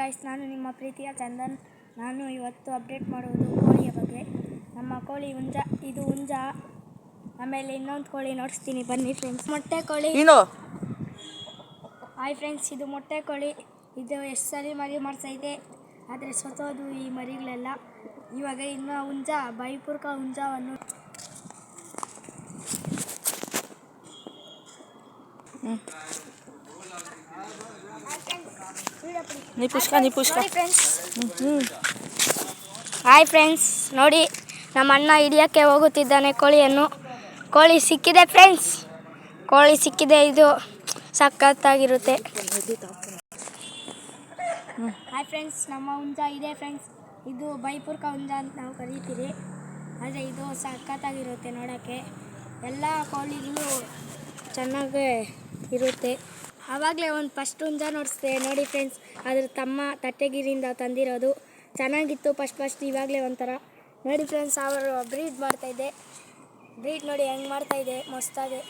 Guys, ನಾನು ನಿಮ್ಮ ಪ್ರೀತಿಯ ಚಂದನ್. ನಾನು ಇವತ್ತು ಅಪ್ಡೇಟ್ ಮಾಡುವುದು ಕೋಳಿಯ ಬಗ್ಗೆ. ನಮ್ಮ ಕೋಳಿ ಇದು ಹುಂಜ. ಆಮೇಲೆ ಇನ್ನೊಂದು ಕೋಳಿ ನೋಡಿಸ್ತೀನಿ ಬನ್ನಿ ಫ್ರೆಂಡ್ಸ್. ಮೊಟ್ಟೆ ಕೋಳಿ. ಹಾಯ್ ಫ್ರೆಂಡ್ಸ್, ಇದು ಮೊಟ್ಟೆ ಕೋಳಿ. ಇದು ಎಷ್ಟು ಸಲ ಮರಿ ಮಾಡಿಸೈತೆ, ಆದರೆ ಸತ್ತೋದು ಈ ಮರಿಗಳೆಲ್ಲ. ಇವಾಗ ಇನ್ನು ಹುಂಜ ಬೈಪುರ್ಕ ಹುಂಜವನ್ನು ಹಾಯ್ ಫ್ರೆಂಡ್ಸ್, ನೋಡಿ ನಮ್ಮ ಅಣ್ಣ ಹಿಡಿಯೋಕ್ಕೆ ಹೋಗುತ್ತಿದ್ದಾನೆ ಕೋಳಿಯನ್ನು. ಕೋಳಿ ಸಿಕ್ಕಿದೆ ಫ್ರೆಂಡ್ಸ್, ಕೋಳಿ ಸಿಕ್ಕಿದೆ. ಇದು ಸಖತ್ತಾಗಿರುತ್ತೆ. ಹಾಯ್ ಫ್ರೆಂಡ್ಸ್, ನಮ್ಮ ಹುಂಜ ಇದೆ ಫ್ರೆಂಡ್ಸ್. ಇದು ಬೈಪುರ್ಕ ಹುಂಜ ಅಂತ ನಾವು ಕರೀತೀರಿ. ಆದರೆ ಇದು ಸಖತ್ತಾಗಿರುತ್ತೆ ನೋಡೋಕ್ಕೆ. ಎಲ್ಲ ಕೋಳಿಗಳು ಚೆನ್ನಾಗೇ ಇರುತ್ತೆ. ಆವಾಗಲೇ ಒಂದು ಫಸ್ಟ್ ಹುಂಜ ನೋಡಿಸ್ದೆ ನೋಡಿ ಫ್ರೆಂಡ್ಸ್. ಅದ್ರ ತಮ್ಮ ತಟ್ಟೆಗಿರಿಯಿಂದ ತಂದಿರೋದು ಚೆನ್ನಾಗಿತ್ತು ಫಸ್ಟ್. ಇವಾಗಲೇ ಒಂಥರ ನೋಡಿ ಫ್ರೆಂಡ್ಸ್, ಅವರು ಬ್ರೀಡ್ ಮಾಡ್ತಾಯಿದ್ದೆ. ಬ್ರೀಡ್ ನೋಡಿ ಹೆಂಗೆ ಮಾಡ್ತಾಯಿದೆ, ಮಸ್ತಾಗೆ.